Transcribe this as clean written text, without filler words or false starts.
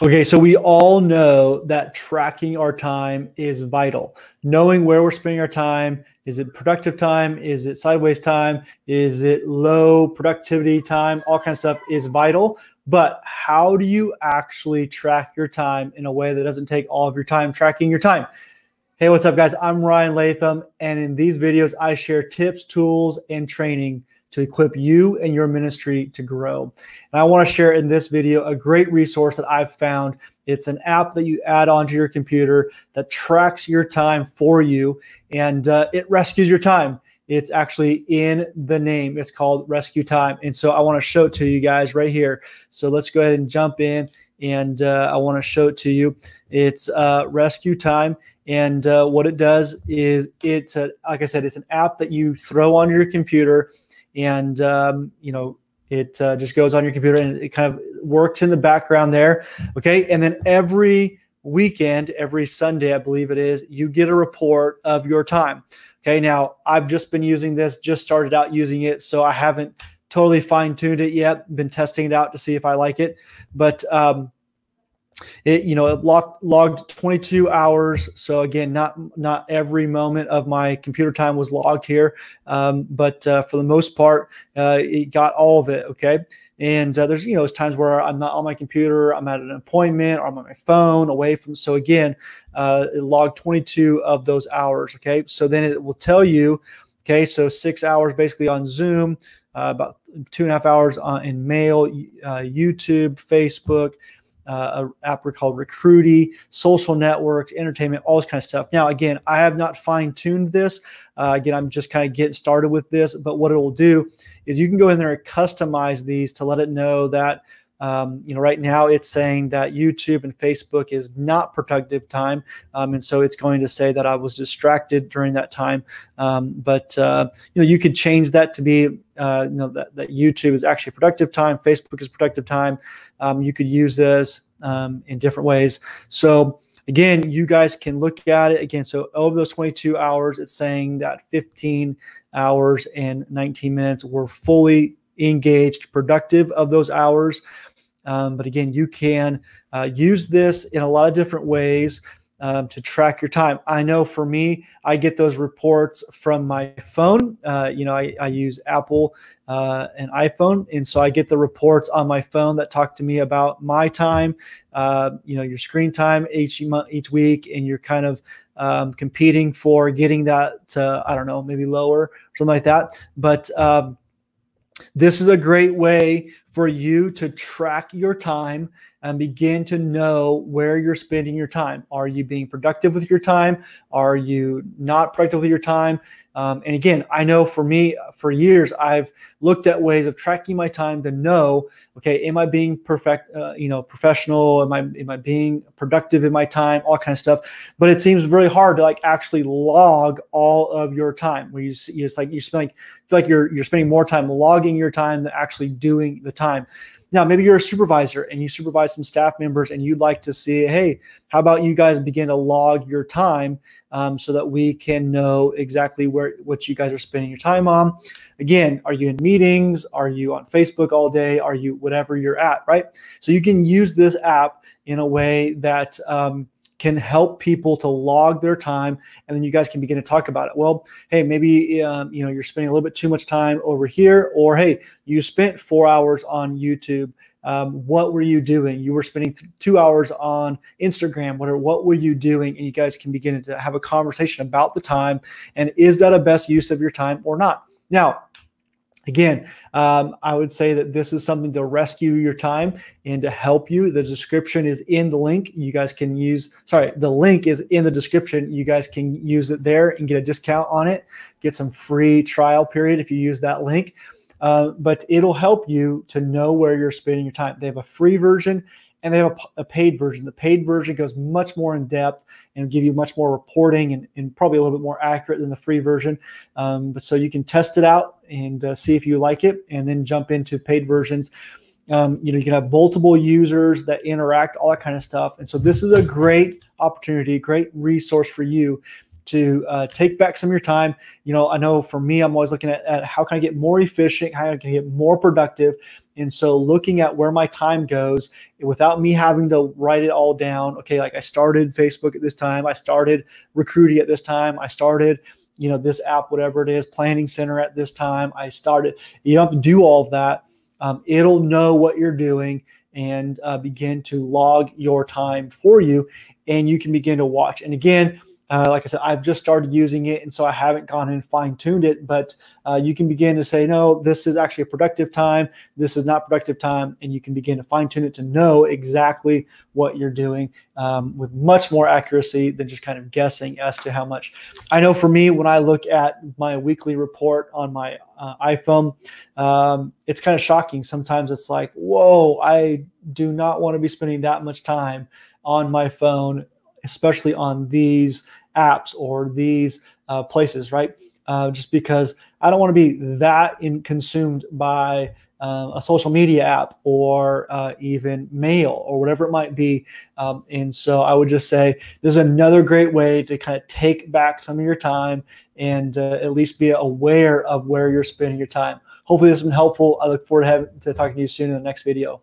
Okay, so we all know that tracking our time is vital. Knowing where we're spending our time, is it productive time? Is it sideways time? Is it low productivity time? All kinds of stuff is vital. But how do you actually track your time in a way that doesn't take all of your time tracking your time? Hey, what's up, guys? I'm Ryan Latham, and in these videos, I share tips, tools, and training to equip you and your ministry to grow. And I want to share in this video a great resource that I've found. It's an app that you add onto your computer that tracks your time for you, and it rescues your time. It's actually in the name. It's called RescueTime. And so I want to show it to you guys right here. So let's go ahead and jump in, and I want to show it to you. It's RescueTime. And what it does is like I said, it's an app that you throw on your computer, and it just goes on your computer and it kind of works in the background there. Okay. And then every weekend, every Sunday, I believe it is, you get a report of your time. Okay. Now I've just been using this, just started out using it, so I haven't totally fine-tuned it yet. Been testing it out to see if I like it, but it logged 22 hours. So again, not every moment of my computer time was logged here, but for the most part, it got all of it. Okay. And there's times where I'm not on my computer, I'm at an appointment, or I'm on my phone away from. So again, it logged 22 of those hours. Okay. So then it will tell you, okay, so 6 hours basically on Zoom, about 2.5 hours in mail, YouTube, Facebook, an app called RescueTime, social networks, entertainment, all this kind of stuff. Now, again, I have not fine-tuned this. Again, I'm just kind of getting started with this, but what it will do is you can go in there and customize these to let it know that, right now it's saying that YouTube and Facebook is not productive time. And so it's going to say that I was distracted during that time. But you could change that to be, that YouTube is actually productive time. Facebook is productive time. You could use this in different ways. So again, you guys can look at it again. So over those 22 hours, it's saying that 15 hours and 19 minutes were fully engaged, productive of those hours. But again, you can use this in a lot of different ways to track your time. I know for me, I get those reports from my phone. I use Apple and iPhone, and so I get the reports on my phone that talk to me about my time, your screen time each week, and you're kind of competing for getting that to, I don't know, maybe lower or something like that. But this is a great way for you to track your time and begin to know where you're spending your time. Are you being productive with your time? Are you not productive with your time? And again, I know for me, for years, I've looked at ways of tracking my time to know, okay, am I being professional? Am I being productive in my time? All kinds of stuff. But it seems very hard to actually log all of your time. Where you feel like you're spending more time logging your time than actually doing the time. Now, maybe you're a supervisor and you supervise some staff members, and you'd like to see, hey, how about you guys begin to log your time so that we can know exactly what you guys are spending your time on. Again, are you in meetings? Are you on Facebook all day? Are you whatever you're at, right? So you can use this app in a way that can help people to log their time, and then you guys can begin to talk about it. Well, hey, maybe you're spending a little bit too much time over here, or hey, you spent 4 hours on YouTube. What were you doing? You were spending 2 hours on Instagram. What were you doing? And you guys can begin to have a conversation about the time, and is that a best use of your time or not? Now, again, I would say that this is something to rescue your time and to help you. The description is in the link. You guys can the link is in the description. You guys can use it there and get a discount on it, get some free trial period if you use that link. But it'll help you to know where you're spending your time. They have a free version and they have a paid version. The paid version goes much more in depth and give you much more reporting and probably a little bit more accurate than the free version. But so you can test it out and see if you like it, and then jump into paid versions. You can have multiple users that interact, all that kind of stuff. And so this is a great opportunity, great resource for you to take back some of your time. I know for me, I'm always looking at how can I get more efficient, how can I get more productive. And so looking at where my time goes without me having to write it all down. Okay, like I started Facebook at this time, I started recruiting at this time, I started, this app, whatever it is, planning center at this time, I started. You don't have to do all of that. It'll know what you're doing and begin to log your time for you, and you can begin to watch. And again, like I said, I've just started using it, and so I haven't gone and fine-tuned it, but you can begin to say, no, this is actually a productive time, this is not productive time, and you can begin to fine-tune it to know exactly what you're doing with much more accuracy than just kind of guessing as to how much. I know for me, when I look at my weekly report on my iPhone, it's kind of shocking. Sometimes it's like, whoa, I do not want to be spending that much time on my phone, especially on these apps or these places, right? Just because I don't want to be that consumed by a social media app or even mail or whatever it might be. And so I would just say this is another great way to kind of take back some of your time and at least be aware of where you're spending your time. Hopefully this has been helpful. I look forward to talking to you soon in the next video.